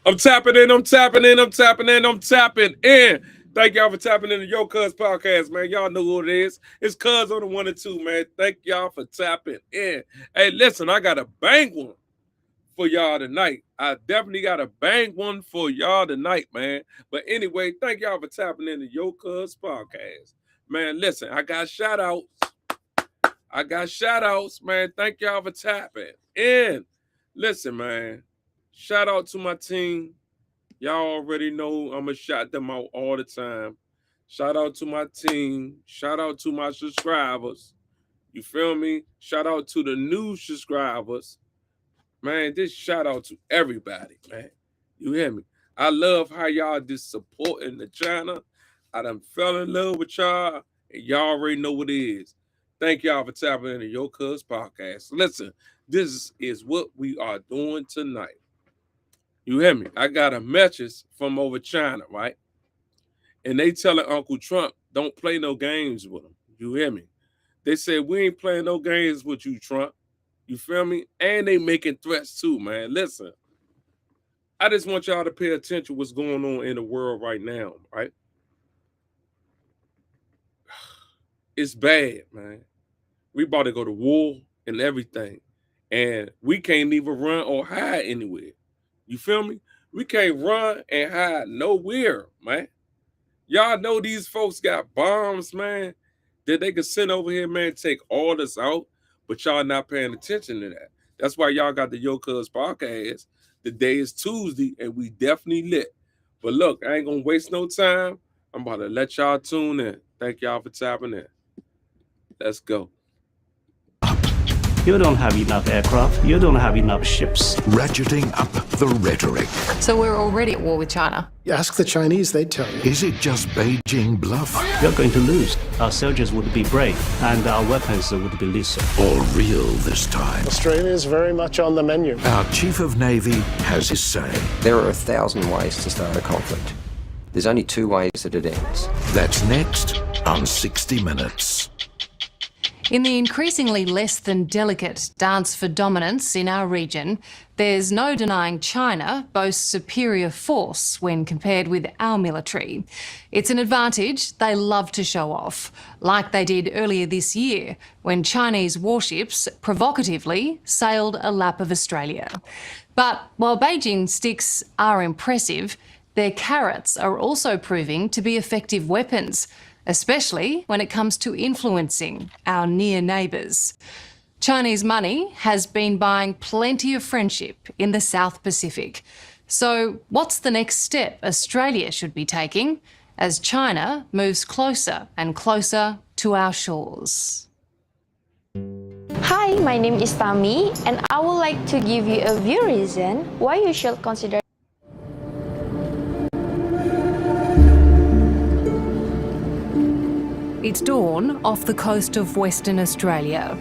I'm tapping in, I'm tapping in, I'm tapping in, I'm tapping in. Thank y'all for tapping in the Yocuzpodcast, man. Y'all know who it is. It's Cuz on the 1 and 2, man. Thank y'all for tapping in. Hey, listen, I got a bang one for y'all tonight. I definitely got a bang one for y'all tonight, man. But anyway, thank y'all for tapping in the Yocuzpodcast. Man, listen, I got shout outs. Man. Thank y'all for tapping in. Listen, man. Shout out to my team. Y'all already know I'm going to shout them out all the time. Shout out to my team. Shout out to my subscribers. You feel me? Shout out to the new subscribers. Man, this shout out to everybody, man. You hear me? I love how y'all just supporting the channel. I done fell in love with y'all, and y'all already know what it is. Thank y'all for tapping into Yocuzpodcast. Listen, this is what we are doing tonight. You hear me? I got a message from over China, right? And they telling Uncle Trump, don't play no games with him. You hear me? They said, we ain't playing no games with you, Trump. You feel me? And they making threats too, man. Listen, I just want y'all to pay attention to what's going on in the world right now, right? It's bad, man. We about to go to war and everything. And we can't even run or hide anywhere. You feel me? We can't run and hide nowhere, man. Y'all know these folks got bombs, man, that they can send over here, man, take all this out, but y'all not paying attention to that. That's why y'all got the Yocuzpodcast. The day is Tuesday, and we definitely lit. But look, I ain't going to waste no time. I'm about to let y'all tune in. Thank y'all for tapping in. Let's go. You don't have enough aircraft. You don't have enough ships. Ratcheting up the rhetoric. So we're already at war with China. Ask the Chinese, they'd tell you. Is it just Beijing bluff? You're going to lose. Our soldiers would be brave, and our weapons would be lethal. Or real this time? Australia is very much on the menu. Our Chief of Navy has his say. There are 1,000 ways to start a conflict. There's only 2 ways that it ends. That's next on 60 Minutes. In the increasingly less than delicate dance for dominance in our region, there's no denying China boasts superior force when compared with our military. It's an advantage they love to show off, like they did earlier this year when Chinese warships provocatively sailed a lap of Australia. But while Beijing sticks are impressive, their carrots are also proving to be effective weapons, especially when it comes to influencing our near neighbours. Chinese money has been buying plenty of friendship in the South Pacific. So what's the next step Australia should be taking as China moves closer and closer to our shores? Hi, my name is Tami, and I would like to give you a few reasons why you should consider. It's dawn off the coast of Western Australia.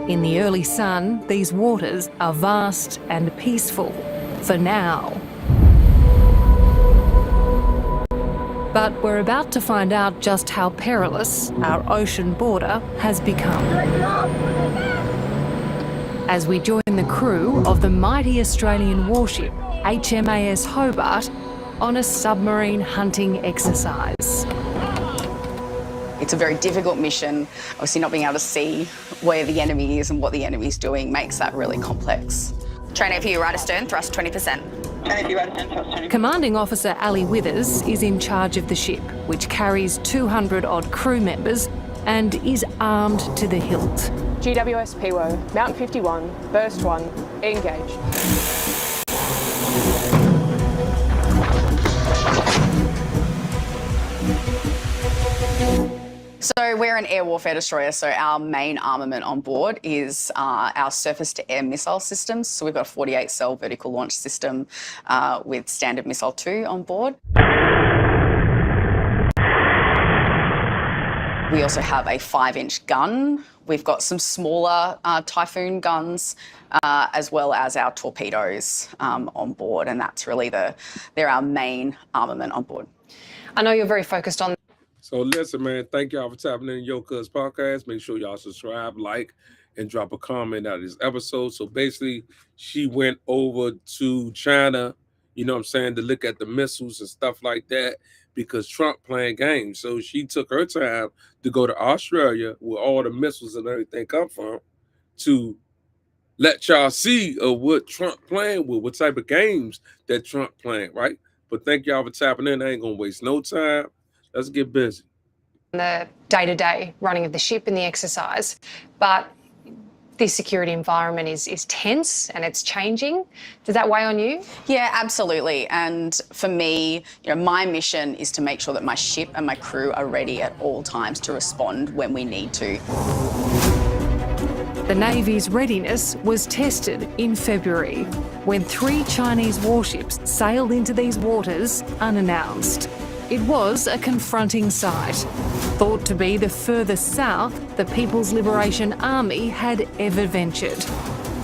In the early sun, these waters are vast and peaceful, for now. But we're about to find out just how perilous our ocean border has become. As we join the crew of the mighty Australian warship HMAS Hobart on a submarine hunting exercise. It's a very difficult mission. Obviously not being able to see where the enemy is and what the enemy's doing makes that really complex. Training for you, right astern, thrust 20%. Commanding Officer Ali Withers is in charge of the ship, which carries 200-odd crew members and is armed to the hilt. GWS PWO, Mount 51, Burst 1, engage. So we're an air warfare destroyer, so our main armament on board is our surface-to-air missile systems. So we've got a 48-cell vertical launch system with Standard Missile 2 on board. We also have a 5-inch gun. We've got some smaller Typhoon guns, as well as our torpedoes on board, and that's really they're our main armament on board. I know you're very focused on. So listen, man, thank y'all for tapping in Yocuzpodcast. Make sure y'all subscribe, like, and drop a comment out of this episode. So basically, she went over to China, you know what I'm saying, to look at the missiles and stuff like that because Trump playing games. So she took her time to go to Australia where all the missiles and everything come from to let y'all see what Trump playing with, what type of games that Trump playing, right? But thank y'all for tapping in. I ain't gonna waste no time. Let's get busy. The day-to-day running of the ship and the exercise, but this security environment is tense and it's changing. Does that weigh on you? Yeah, absolutely. And for me, my mission is to make sure that my ship and my crew are ready at all times to respond when we need to. The Navy's readiness was tested in February when 3 Chinese warships sailed into these waters unannounced. It was a confronting sight, thought to be the furthest south the People's Liberation Army had ever ventured,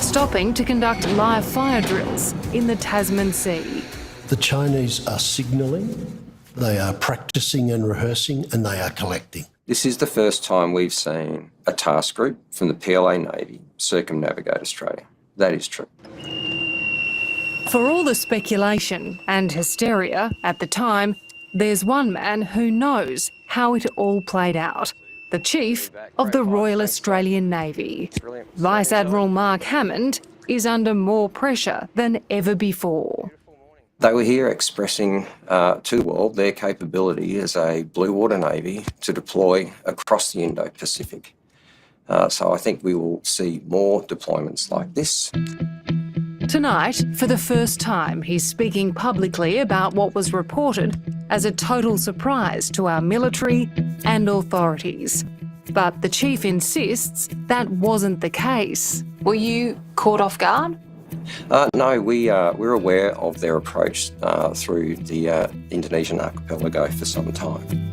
stopping to conduct live fire drills in the Tasman Sea. The Chinese are signalling, they are practicing and rehearsing, and they are collecting. This is the first time we've seen a task group from the PLA Navy circumnavigate Australia. That is true. For all the speculation and hysteria at the time, there's one man who knows how it all played out. The Chief of the Royal Australian Navy. Vice Admiral Mark Hammond is under more pressure than ever before. They were here expressing to the world their capability as a blue water navy to deploy across the Indo-Pacific. So I think we will see more deployments like this. Tonight, for the first time, he's speaking publicly about what was reported as a total surprise to our military and authorities. But the Chief insists that wasn't the case. Were you caught off guard? No, we're aware of their approach through the Indonesian archipelago for some time.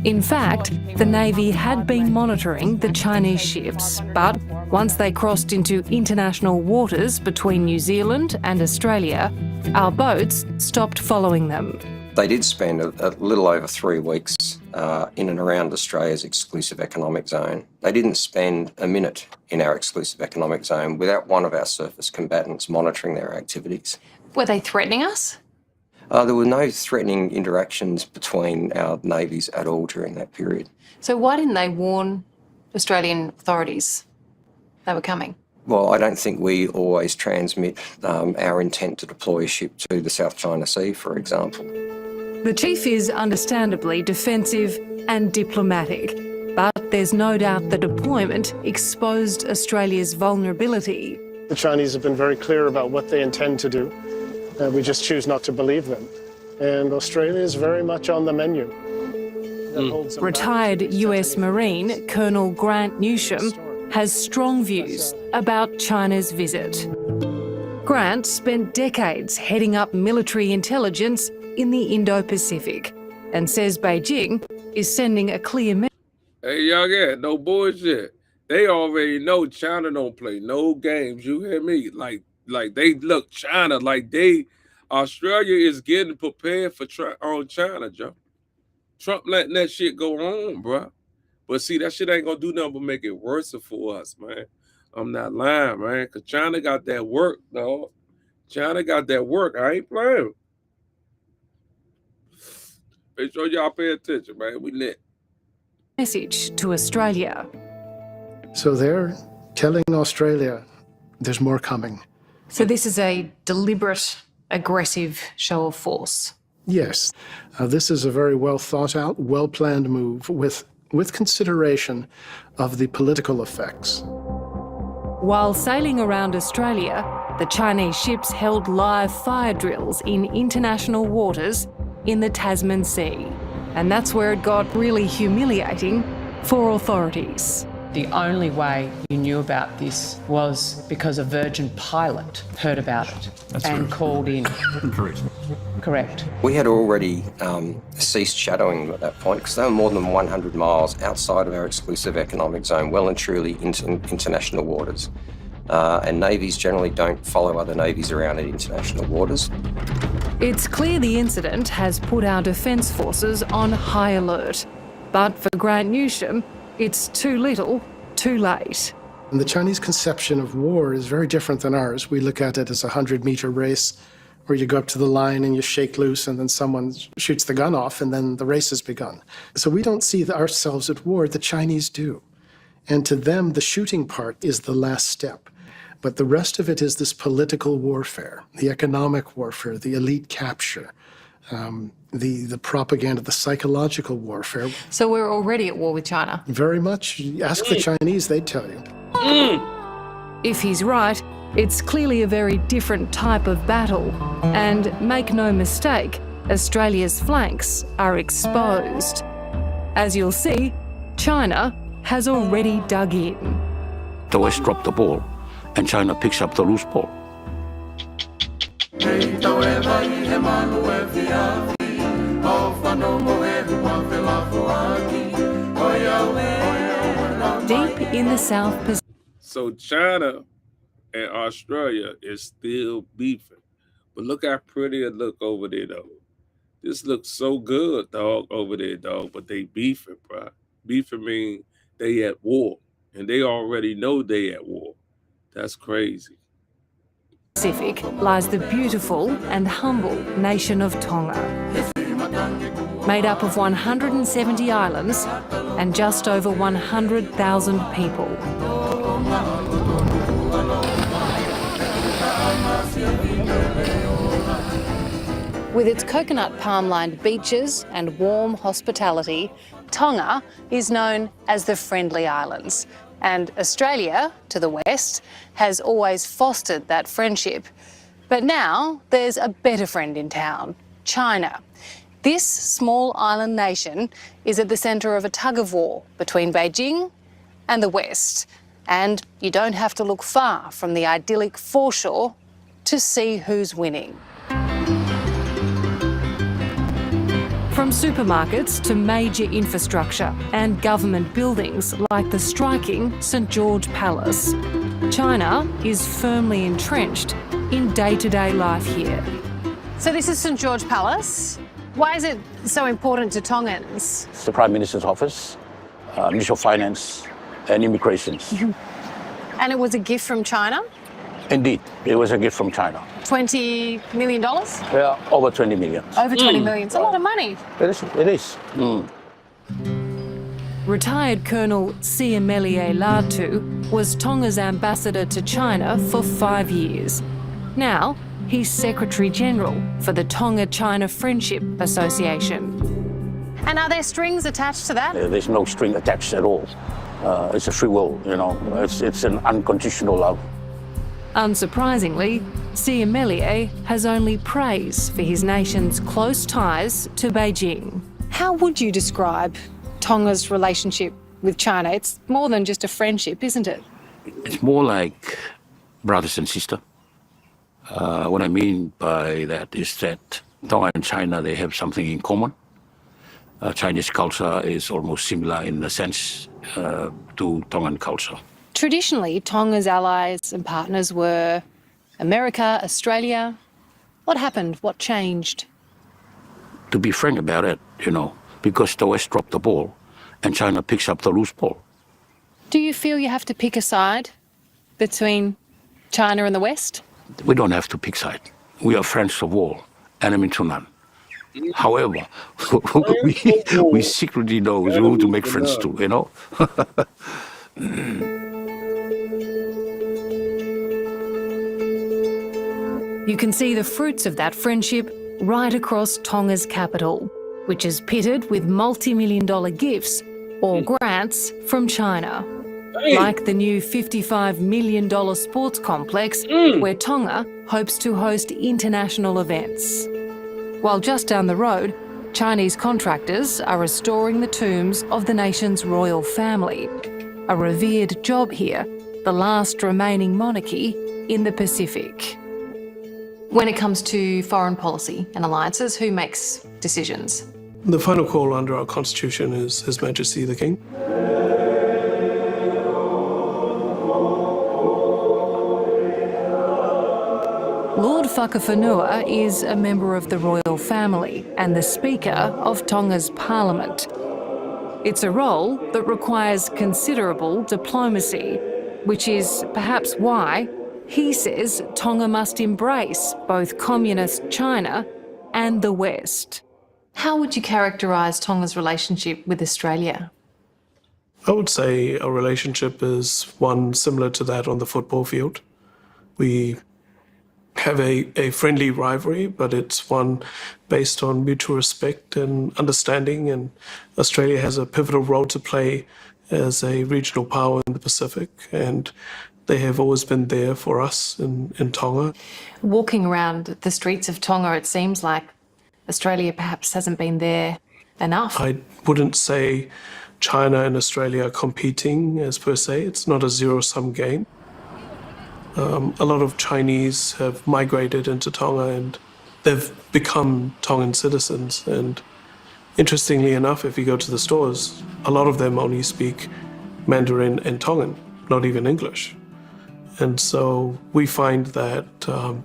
In fact, the Navy had been monitoring the Chinese ships, but once they crossed into international waters between New Zealand and Australia, our boats stopped following them. They did spend a little over 3 weeks in and around Australia's exclusive economic zone. They didn't spend a minute in our exclusive economic zone without one of our surface combatants monitoring their activities. Were they threatening us? There were no threatening interactions between our navies at all during that period. So why didn't they warn Australian authorities they were coming? Well, I don't think we always transmit our intent to deploy a ship to the South China Sea, for example. The Chief is understandably defensive and diplomatic, but there's no doubt the deployment exposed Australia's vulnerability. The Chinese have been very clear about what they intend to do. We just choose not to believe them. And Australia is very much on the menu. Retired US Marine Colonel Grant Newsham has strong views about China's visit. Grant spent decades heading up military intelligence in the Indo-Pacific and says Beijing is sending a clear message. Hey, y'all get no bullshit. They already know China don't play no games. You hear me? Like they look China like Australia is getting prepared for on China, Joe. Trump letting that shit go on, bro. But see, that shit ain't gonna do nothing but make it worse for us, man. I'm not lying, man, because China got that work, dog. China got that work. I ain't playing. Make sure y'all pay attention, man. We lit. Message to Australia. So they're telling Australia there's more coming. So this is a deliberate, aggressive show of force. Yes, this is a very well thought out, well planned move with consideration of the political effects. While sailing around Australia, the Chinese ships held live fire drills in international waters in the Tasman Sea. And that's where it got really humiliating for authorities. The only way you knew about this was because a Virgin pilot heard about it and called in. Correct. We had already ceased shadowing them at that point because they were more than 100 miles outside of our exclusive economic zone, well and truly into international waters. And navies generally don't follow other navies around in international waters. It's clear the incident has put our defence forces on high alert. But for Grant Newsham, it's too little, too late. And the Chinese conception of war is very different than ours. We look at it as a 100-meter race where you go up to the line and you shake loose and then someone shoots the gun off and then the race has begun. So we don't see ourselves at war. The Chinese do. And to them, the shooting part is the last step. But the rest of it is this political warfare, the economic warfare, the elite capture, the propaganda, the psychological warfare. So we're already at war with China? Very much. Ask the Chinese, they'd tell you. If he's right, it's clearly a very different type of battle. And make no mistake, Australia's flanks are exposed. As you'll see, China has already dug in. The West dropped the ball, and China picks up the loose ball. Deep in the South Pacific. So China and Australia is still beefing. But look how pretty it look over there, though. This looks so good, dog, over there, dog. But they beefing, bro. Beefing mean they at war. And they already know they at war. That's crazy. Pacific lies the beautiful and humble nation of Tonga. Made up of 170 islands and just over 100,000 people. With its coconut palm-lined beaches and warm hospitality, Tonga is known as the Friendly Islands. And Australia, to the west, has always fostered that friendship. But now there's a better friend in town, China. This small island nation is at the centre of a tug-of-war between Beijing and the West. And you don't have to look far from the idyllic foreshore to see who's winning. From supermarkets to major infrastructure and government buildings like the striking St George Palace, China is firmly entrenched in day-to-day life here. So this is St George Palace. Why is it so important to Tongans? It's the Prime Minister's office, Ministry of Finance and Immigration. And it was a gift from China? Indeed, it was a gift from China. $20 million? Yeah, over 20 million. Over 20 million. It's a lot of money. It is. Retired Colonel Siamelie Latu was Tonga's ambassador to China for 5 years. Now, he's Secretary General for the Tonga-China Friendship Association. And are there strings attached to that? There's no string attached at all. It's a free will, you know. It's an unconditional love. Unsurprisingly, Siamelie has only praise for his nation's close ties to Beijing. How would you describe Tonga's relationship with China? It's more than just a friendship, isn't it? It's more like brothers and sisters. What I mean by that is that Tonga and China, they have something in common. Chinese culture is almost similar in the sense to Tongan culture. Traditionally, Tonga's allies and partners were America, Australia. What happened? What changed? To be frank about it, you know, because the West dropped the ball and China picks up the loose ball. Do you feel you have to pick a side between China and the West? We don't have to pick side. We are friends of all, enemy to none. However, we secretly know who to make friends to, you know. You can see the fruits of that friendship right across Tonga's capital, which is pitted with multi-million-dollar gifts or grants from China. Like the new $55 million sports complex where Tonga hopes to host international events. While just down the road, Chinese contractors are restoring the tombs of the nation's royal family, a revered job here, the last remaining monarchy in the Pacific. When it comes to foreign policy and alliances, who makes decisions? The final call under our constitution is His Majesty the King. Lord Whakawhenua is a member of the royal family and the Speaker of Tonga's Parliament. It's a role that requires considerable diplomacy, which is perhaps why he says Tonga must embrace both communist China and the West. How would you characterise Tonga's relationship with Australia? I would say our relationship is one similar to that on the football field. We have a friendly rivalry, but it's one based on mutual respect and understanding, and Australia has a pivotal role to play as a regional power in the Pacific, and they have always been there for us in Tonga. Walking around the streets of Tonga, it seems like Australia perhaps hasn't been there enough. I wouldn't say China and Australia are competing as per se. It's not a zero-sum game. A lot of Chinese have migrated into Tonga and they've become Tongan citizens. And interestingly enough, if you go to the stores, a lot of them only speak Mandarin and Tongan, not even English. And so we find that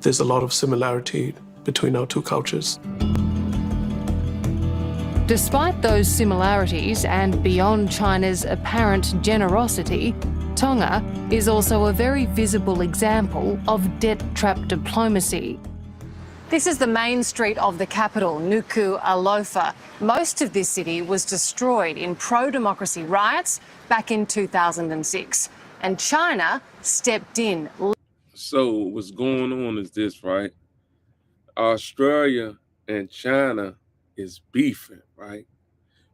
there's a lot of similarity between our two cultures. Despite those similarities and beyond China's apparent generosity, Tonga is also a very visible example of debt-trap diplomacy. This is the main street of the capital, Nuku'alofa. Most of this city was destroyed in pro-democracy riots back in 2006, and China stepped in. So what's going on is this, right? Australia and China is beefing, right?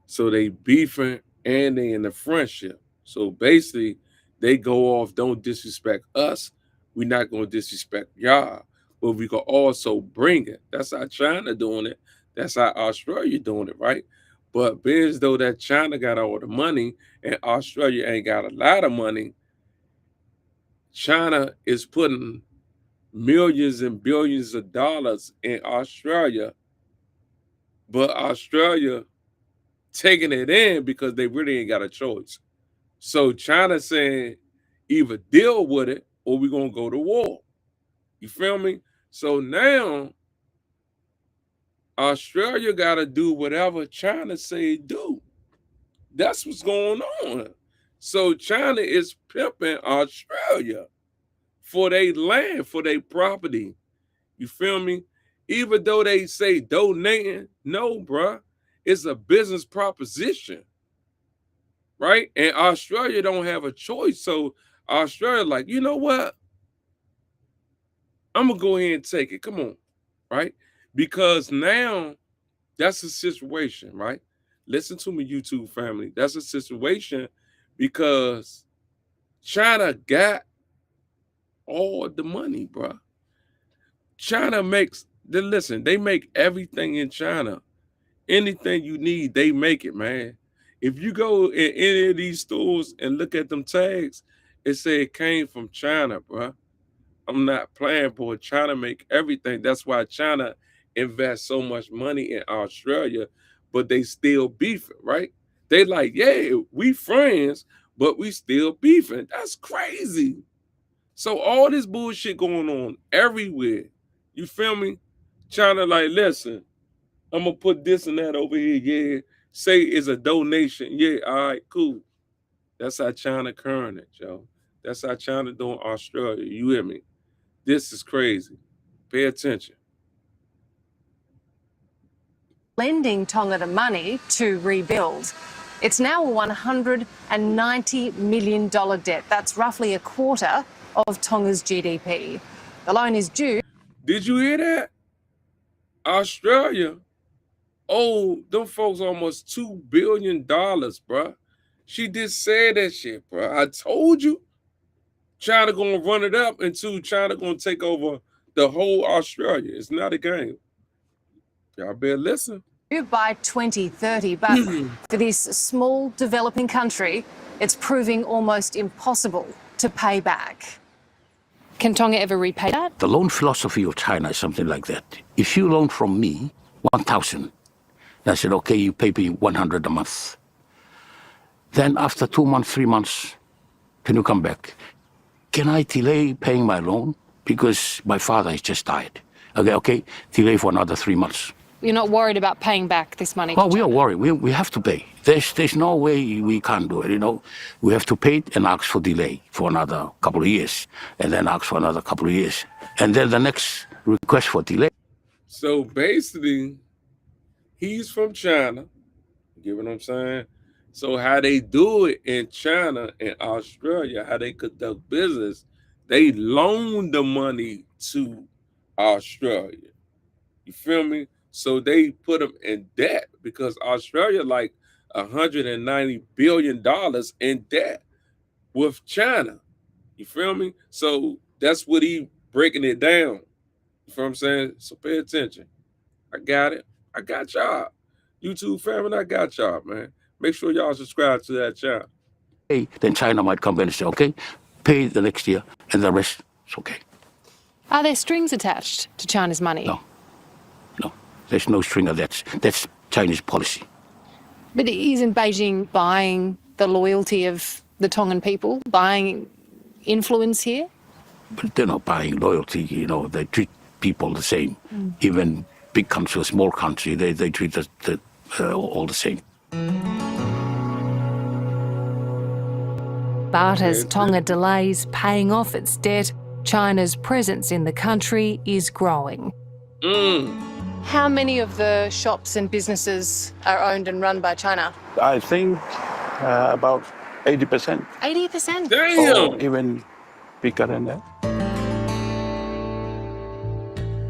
So they beefing and they in a friendship. So basically, they go off, don't disrespect us. We're not going to disrespect y'all. But we can also bring it. That's how China doing it. That's how Australia doing it, right? But being as though that China got all the money and Australia ain't got a lot of money, China is putting millions and billions of dollars in Australia, but Australia taking it in because they really ain't got a choice. So China saying either deal with it or we're going to go to war. You feel me? So now Australia got to do whatever China say do. That's what's going on. So China is pimping Australia for their land, for their property. You feel me? Even though they say donating, no, bruh. It's a business proposition, right? And Australia don't have a choice. So Australia like, you know what? I'm going to go ahead and take it. Come on, right? Because now that's a situation, right? Listen to me, YouTube family. That's a situation because China got all the money, bruh. China makes, listen, they make everything in China. Anything you need, they make it, man. If you go in any of these stores and look at them tags, it say it came from China, bruh. I'm not playing, boy. China make everything. That's why China invests so much money in Australia, but they still beefing, right? They like, yeah, we friends, but we still beefing. That's crazy. So all this bullshit going on everywhere. You feel me? China like, listen, I'm going to put this and that over here. Yeah. Say it's a donation. Yeah. All right, cool. That's how China current it, yo. That's how China doing Australia. You hear me? This is crazy. Pay attention. Lending Tonga the money to rebuild. It's now a $190 million debt. That's roughly a quarter of Tonga's GDP. The loan is due. Did you hear that? Australia owed them folks almost $2 billion, bruh. She just said that shit, bruh. I told you. China gonna run it up until China gonna take over the whole Australia. It's not a game. Y'all better listen. By 2030, but for this small developing country, it's proving almost impossible to pay back. Can Tonga ever repay that? The loan philosophy of China is something like that. If you loan from me 1,000, I said, okay, you pay me 100 a month. Then after 2 months, 3 months, can you come back? Can I delay paying my loan? Because my father has just died. Okay, delay for another 3 months. You're not worried about paying back this money? Well, we are worried. We have to pay. There's no way we can't do it, you know. We have to pay it and ask for delay for another couple of years, and then ask for another couple of years. And then the next request for delay. So basically, he's from China. You get what I'm saying? So how they do it in China and Australia, how they conduct business, they loan the money to Australia. You feel me? So they put them in debt because Australia like $190 billion in debt with China. You feel me? So that's what he breaking it down. You feel what I'm saying? So pay attention. I got it. I got y'all. YouTube family, I got y'all, man. Make sure y'all subscribe to that channel. Hey, then China might come and say, okay, pay the next year, and the rest is okay. Are there strings attached to China's money? No. There's no string attached. That's Chinese policy. But isn't Beijing buying the loyalty of the Tongan people, buying influence here? But they're not buying loyalty, you know. They treat people the same. Even big country or small country, they treat us all the same. But as Tonga delays paying off its debt, China's presence in the country is growing. How many of the shops and businesses are owned and run by China? I think about 80%. 80%? Damn! Or even bigger than that.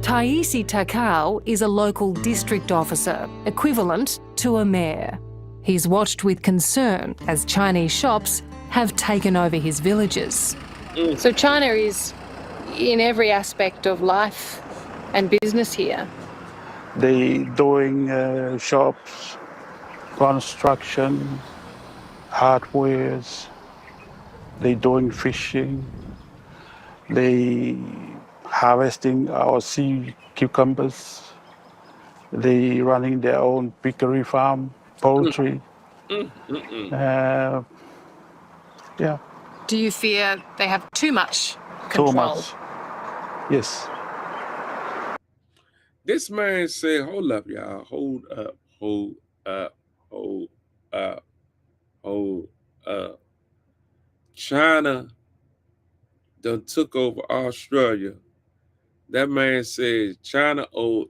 Taisi Takao is a local district officer, equivalent to a mayor. He's watched with concern as Chinese shops have taken over his villages. So China is in every aspect of life and business here. They doing shops, construction, hardwares. They doing fishing. They harvesting our sea cucumbers. They running their own piggery farm, poultry. Yeah. Do you fear they have too much control? Too much. Yes. This man said, hold up, y'all. Hold up. China done took over Australia. That man said China owned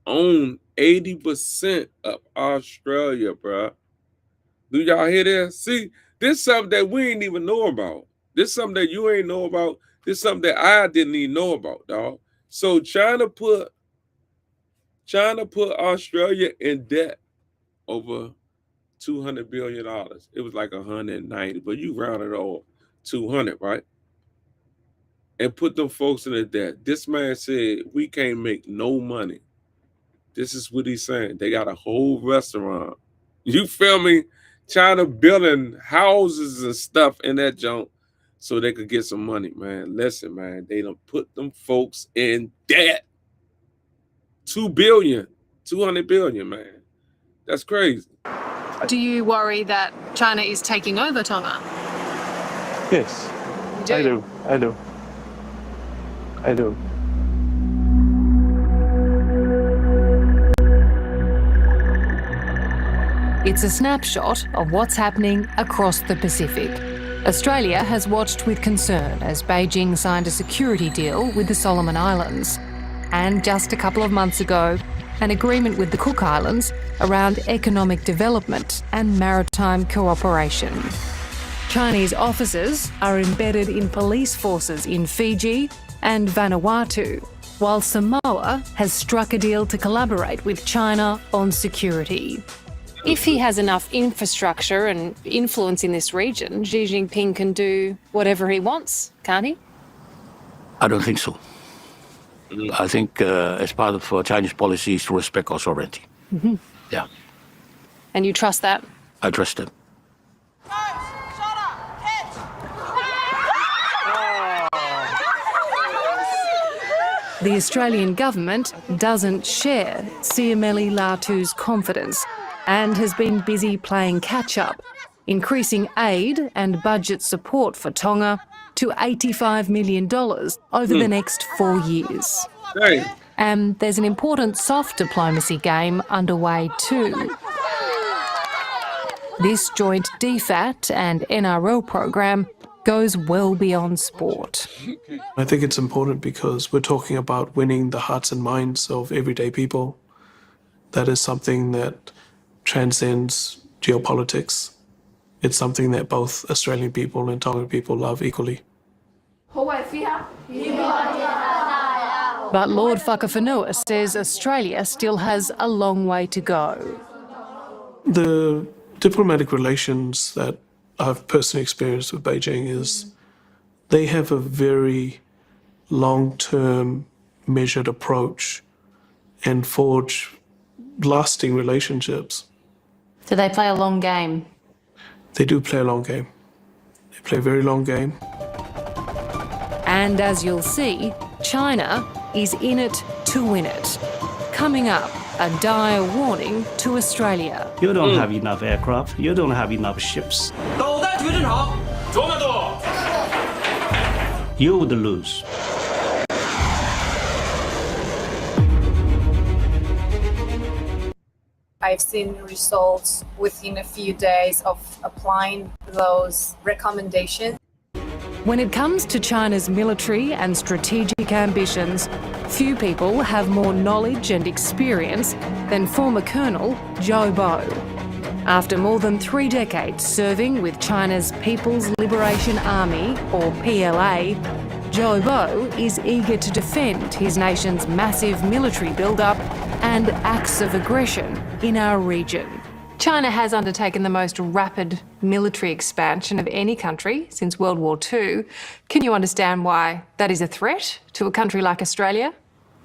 80% of Australia, bro. Do y'all hear that? See, this is something that we ain't even know about. This is something that you ain't know about. This is something that I didn't even know about, dog. So China put Australia in debt over $200 billion. It was like 190, but you rounded it off 200, right? And put them folks in the debt. This man said, we can't make no money. This is what he's saying. They got a whole restaurant. You feel me? China building houses and stuff in that junk so they could get some money, man. Listen, man, they done put them folks in debt. $200 billion, man. That's crazy. Do you worry that China is taking over Tonga? Yes, You do? I do. It's a snapshot of what's happening across the Pacific. Australia has watched with concern as Beijing signed a security deal with the Solomon Islands. And just a couple of months ago, an agreement with the Cook Islands around economic development and maritime cooperation. Chinese officers are embedded in police forces in Fiji and Vanuatu, while Samoa has struck a deal to collaborate with China on security. If he has enough infrastructure and influence in this region, Xi Jinping can do whatever he wants, can't he? I don't think so. I think as part of Chinese policy is to respect our sovereignty. Mm-hmm. Yeah, And you trust that? I trust them. The Australian government doesn't share Siameli Latu's confidence and has been busy playing catch-up, increasing aid and budget support for Tonga to $85 million over the next 4 years. Hey. And there's an important soft diplomacy game underway too. This joint DFAT and NRL program goes well beyond sport. I think it's important because we're talking about winning the hearts and minds of everyday people. That is something that transcends geopolitics. It's something that both Australian people and Tongan people love equally. But Lord Whakawhenua says Australia still has a long way to go. The diplomatic relations that I've personally experienced with Beijing is they have a very long-term, measured approach and forge lasting relationships. Do they play a long game? They do play a long game. They play a very long game. And as you'll see, China is in it to win it. Coming up, a dire warning to Australia. You don't have enough aircraft, you don't have enough ships. You would lose. I've seen results within a few days of applying those recommendations. When it comes to China's military and strategic ambitions, few people have more knowledge and experience than former Colonel Zhou Bo. After more than 3 decades serving with China's People's Liberation Army, or PLA, Zhou Bo is eager to defend his nation's massive military build-up and acts of aggression in our region. China has undertaken the most rapid military expansion of any country since World War II. Can you understand why that is a threat to a country like Australia?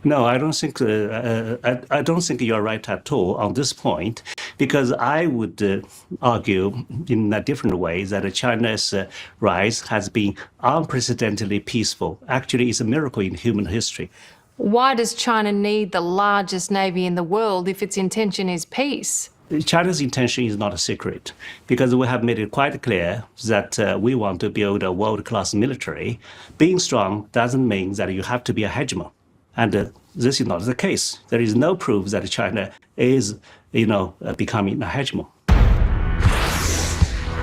No, I don't think I don't think you're right at all on this point, because I would argue in a different way that China's rise has been unprecedentedly peaceful. Actually, it's a miracle in human history. Why does China need the largest navy in the world if its intention is peace? China's intention is not a secret, because we have made it quite clear that we want to build a world-class military. Being strong doesn't mean that you have to be a hegemon. And this is not the case. There is no proof that China is, becoming a hegemon.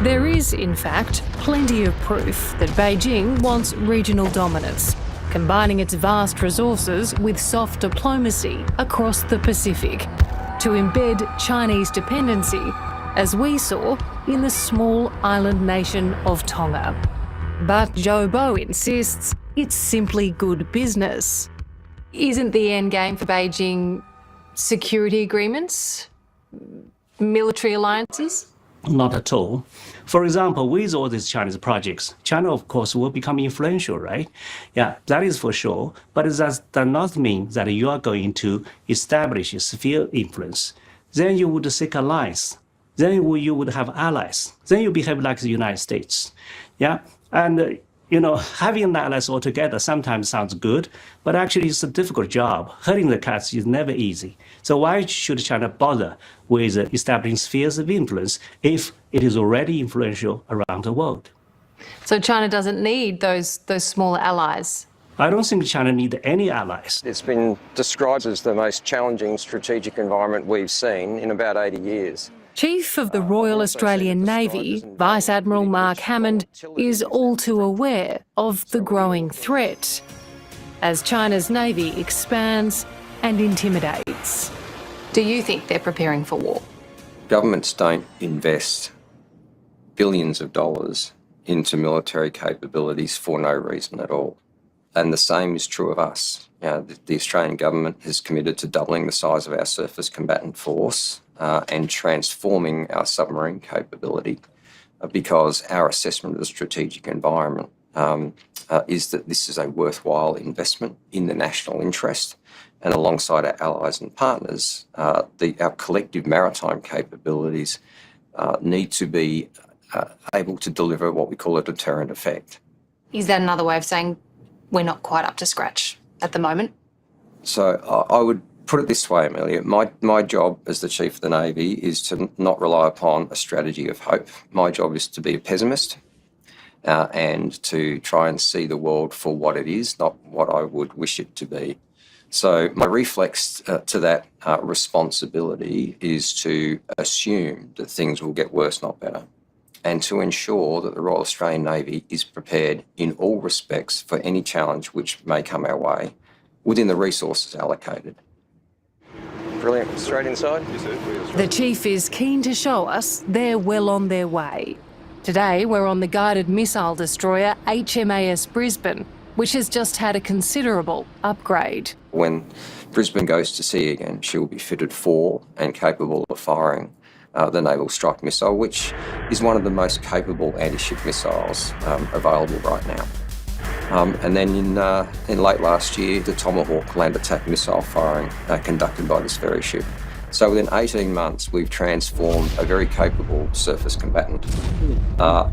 There is, in fact, plenty of proof that Beijing wants regional dominance, combining its vast resources with soft diplomacy across the Pacific to embed Chinese dependency, as we saw in the small island nation of Tonga. But Zhou Bo insists it's simply good business. Isn't the end game for Beijing security agreements? Military alliances? Not at all. For example, with all these Chinese projects, China, of course, will become influential, right? Yeah, that is for sure. But that does not mean that you are going to establish a sphere influence. Then you would seek alliance. Then you would have allies. Then you behave like the United States. Yeah, and having allies all together sometimes sounds good, but actually it's a difficult job. Herding the cats is never easy. So why should China bother with establishing spheres of influence if it is already influential around the world? So China doesn't need those smaller allies? I don't think China needs any allies. It's been described as the most challenging strategic environment we've seen in about 80 years. Chief of the Royal Australian Navy, Vice Admiral Mark Hammond, is all too aware of the growing threat as China's Navy expands and intimidates. Do you think they're preparing for war? Governments don't invest billions of dollars into military capabilities for no reason at all. And the same is true of us. The Australian government has committed to doubling the size of our surface combatant force and transforming our submarine capability because our assessment of the strategic environment is that this is a worthwhile investment in the national interest. And alongside our allies and partners, our collective maritime capabilities need to be able to deliver what we call a deterrent effect. Is that another way of saying we're not quite up to scratch at the moment? So I would put it this way, Amelia. My job as the Chief of the Navy is to not rely upon a strategy of hope. My job is to be a pessimist and to try and see the world for what it is, not what I would wish it to be. So my reflex to that responsibility is to assume that things will get worse, not better, and to ensure that the Royal Australian Navy is prepared in all respects for any challenge which may come our way within the resources allocated. Brilliant. Straight inside? The Chief is keen to show us they're well on their way. Today, we're on the guided missile destroyer HMAS Brisbane, which has just had a considerable upgrade. When Brisbane goes to sea again, she will be fitted for and capable of firing the Naval Strike Missile, which is one of the most capable anti-ship missiles available right now. And then in late last year, the Tomahawk land attack missile firing conducted by this very ship. So within 18 months, we've transformed a very capable surface combatant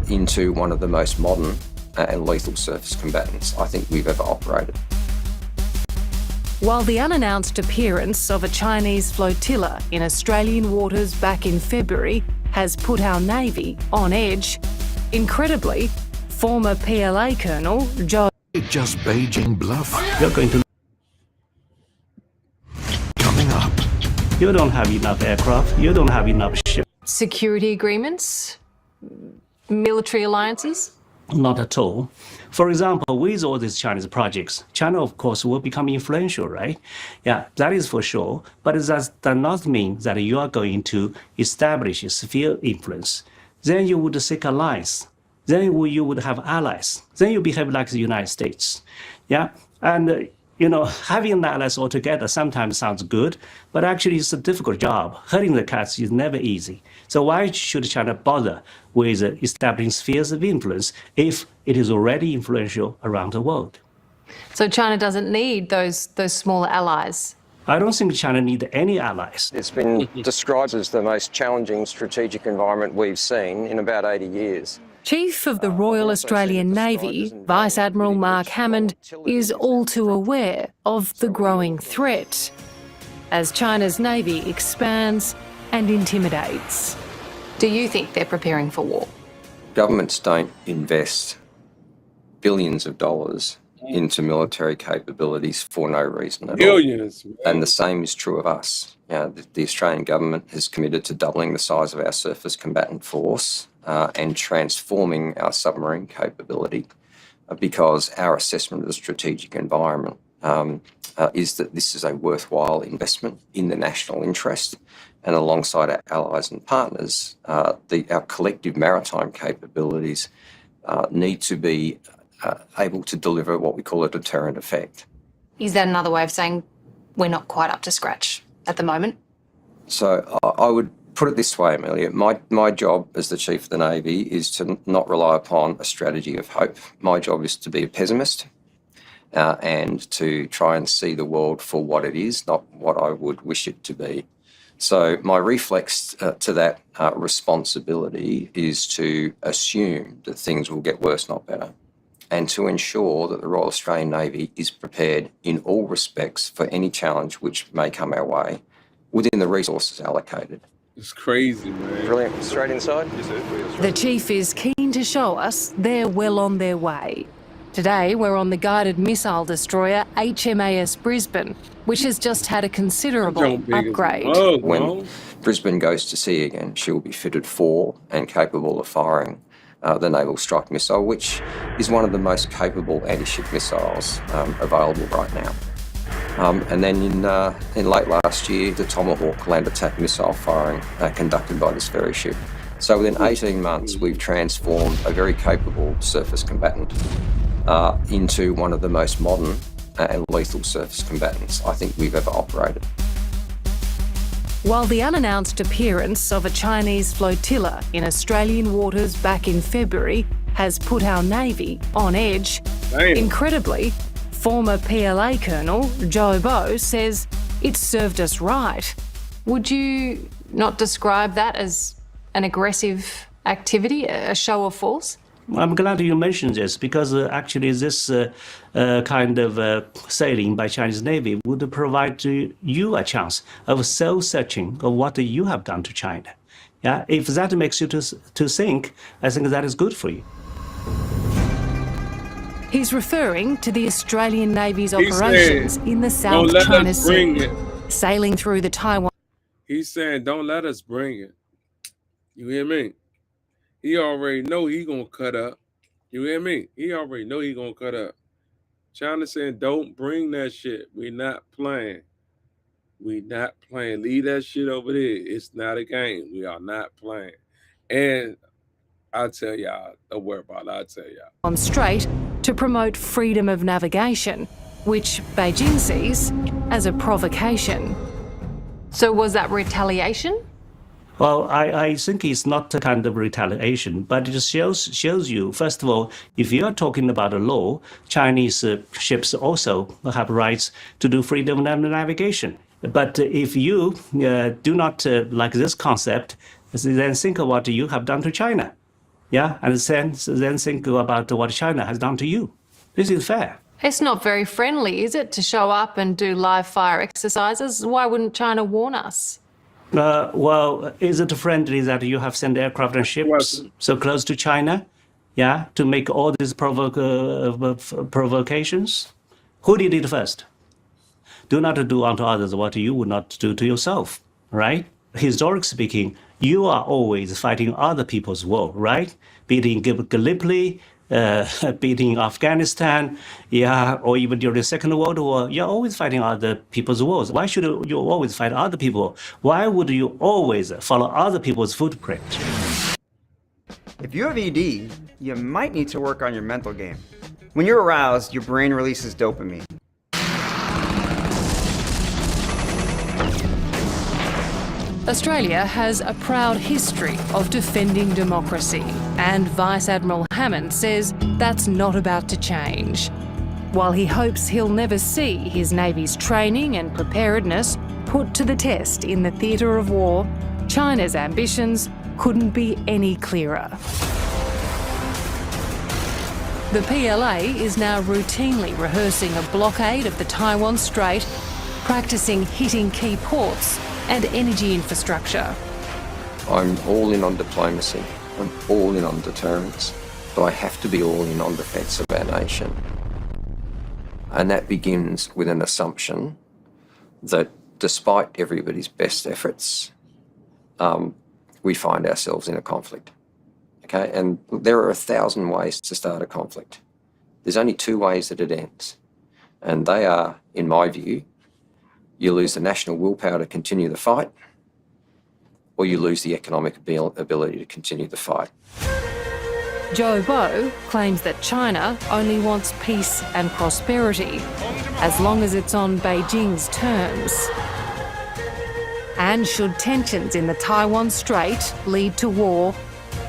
into one of the most modern and lethal surface combatants I think we've ever operated. While the unannounced appearance of a Chinese flotilla in Australian waters back in February has put our Navy on edge, incredibly, former PLA Colonel Joe... Just Beijing bluff. You're going to... Coming up. You don't have enough aircraft. You don't have enough ships. Security agreements? Military alliances? Not at all. For example, with all these Chinese projects, China, of course, will become influential, right? Yeah, that is for sure. But that does not mean that you are going to establish a sphere influence. Then you would seek alliance. Then you would have allies. Then you behave like the United States. Yeah, and having allies all together sometimes sounds good, but actually it's a difficult job. Herding the cats is never easy. So why should China bother with establishing spheres of influence if it is already influential around the world? So China doesn't need those smaller allies? I don't think China needs any allies. It's been described as the most challenging strategic environment we've seen in about 80 years. Chief of the Royal Australian Navy, Vice Admiral Mark Hammond, is all too aware of the growing threat as China's Navy expands and intimidates. Do you think they're preparing for war? Governments don't invest billions of dollars into military capabilities for no reason at all. Billions. And the same is true of us. The Australian government has committed to doubling the size of our surface combatant force and transforming our submarine capability because our assessment of the strategic environment is that this is a worthwhile investment in the national interest, and alongside our allies and partners, our collective maritime capabilities need to be able to deliver what we call a deterrent effect. Is that another way of saying we're not quite up to scratch at the moment? So I would put it this way, Amelia. My job as the Chief of the Navy is to not rely upon a strategy of hope. My job is to be a pessimist and to try and see the world for what it is, not what I would wish it to be. So my reflex to that responsibility is to assume that things will get worse, not better, and to ensure that the Royal Australian Navy is prepared in all respects for any challenge which may come our way within the resources allocated. It's crazy, man. Brilliant. Straight inside? The Chief is keen to show us they're well on their way. Today, we're on the guided missile destroyer HMAS Brisbane, which has just had a considerable upgrade. When Brisbane goes to sea again, she will be fitted for and capable of firing the Naval Strike Missile, which is one of the most capable anti-ship missiles available right now. And then in late last year, the Tomahawk land attack missile firing conducted by this very ship. So within 18 months, we've transformed a very capable surface combatant into one of the most modern and lethal surface combatants I think we've ever operated. While the unannounced appearance of a Chinese flotilla in Australian waters back in February has put our Navy on edge, incredibly, former PLA Colonel Joe Bo says it served us right. Would you not describe that as an aggressive activity, a show of force? I'm glad you mentioned this because actually this kind of sailing by Chinese Navy would provide you a chance of soul-searching of what you have done to China. Yeah, if that makes you to think, I think that is good for you. He's referring to the Australian Navy's He operations said, in the don't South let China us bring Sea, it. sailing through the Taiwan. He's saying, don't let us bring it. You hear me? He already know he gonna cut up. You hear me? He already know he gonna cut up. China saying, don't bring that shit. We not playing. We not playing. Leave that shit over there. It's not a game. We are not playing. And I'll tell y'all, don't worry about it. I'll tell y'all. On Strait to promote freedom of navigation, which Beijing sees as a provocation. So was that retaliation? Well, I think it's not a kind of retaliation, but it shows you, first of all, if you are talking about a law, Chinese ships also have rights to do freedom of navigation. But if you do not like this concept, then think of what you have done to China. Yeah, and then think about what China has done to you. This is fair. It's not very friendly, is it, to show up and do live fire exercises? Why wouldn't China warn us? Well, is it friendly that you have sent aircraft and ships so close to China? Yeah, to make all these provocations? Who did it first? Do not do unto others what you would not do to yourself, right? Historically speaking, you are always fighting other people's war, right? Beating Gallipoli, beating Afghanistan, yeah, or even during the Second World War, you're always fighting other people's wars. Why should you always fight other people? Why would you always follow other people's footprint? If you have ED, you might need to work on your mental game. When you're aroused, your brain releases dopamine. Australia has a proud history of defending democracy, and Vice Admiral Hammond says that's not about to change. While he hopes he'll never see his Navy's training and preparedness put to the test in the theatre of war, China's ambitions couldn't be any clearer. The PLA is now routinely rehearsing a blockade of the Taiwan Strait, practicing hitting key ports and energy infrastructure. I'm all in on diplomacy. I'm all in on deterrence. But I have to be all in on defence of our nation. And that begins with an assumption that despite everybody's best efforts, we find ourselves in a conflict. Okay, and there are 1,000 ways to start a conflict. There's only 2 ways that it ends. And they are, in my view, you lose the national willpower to continue the fight, or you lose the economic ability to continue the fight. Joe Bo claims that China only wants peace and prosperity, as long as it's on Beijing's terms. And should tensions in the Taiwan Strait lead to war,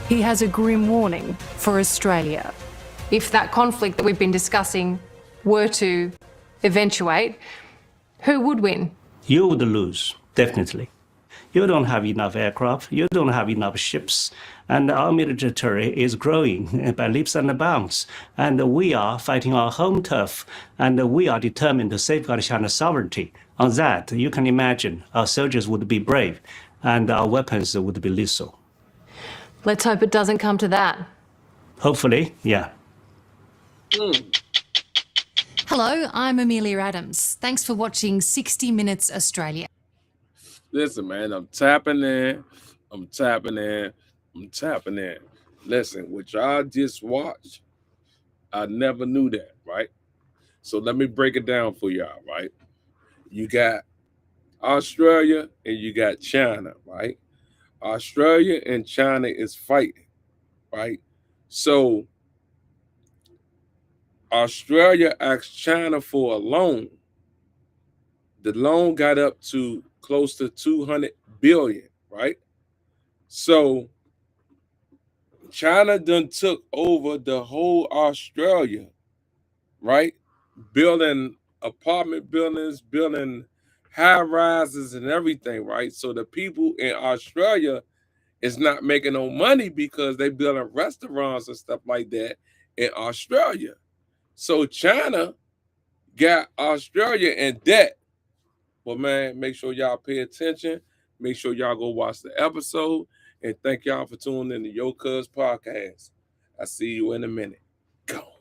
he has a grim warning for Australia. If that conflict that we've been discussing were to eventuate, who would win? You would lose, definitely. You don't have enough aircraft, you don't have enough ships, and our military is growing by leaps and bounds. And we are fighting our home turf, and we are determined to safeguard China's sovereignty. On that, you can imagine our soldiers would be brave, and our weapons would be lethal. Let's hope it doesn't come to that. Hopefully, yeah. Hello, I'm Amelia Adams. Thanks for watching 60 Minutes Australia. Listen, man, I'm tapping in. Listen, what y'all just watched, I never knew that, right? So let me break it down for y'all, right? You got Australia and you got China, right? Australia and China is fighting, right? So Australia asked China for a loan. The loan got up to close to 200 billion, right? So China done took over the whole Australia, right? Building apartment buildings, building high rises and everything, right? So the people in Australia is not making no money because they building restaurants and stuff like that in Australia. So China got Australia in debt. Well, man, make sure y'all pay attention. Make sure y'all go watch the episode. And thank y'all for tuning in to Yocuzpodcastt. I see you in a minute. Go.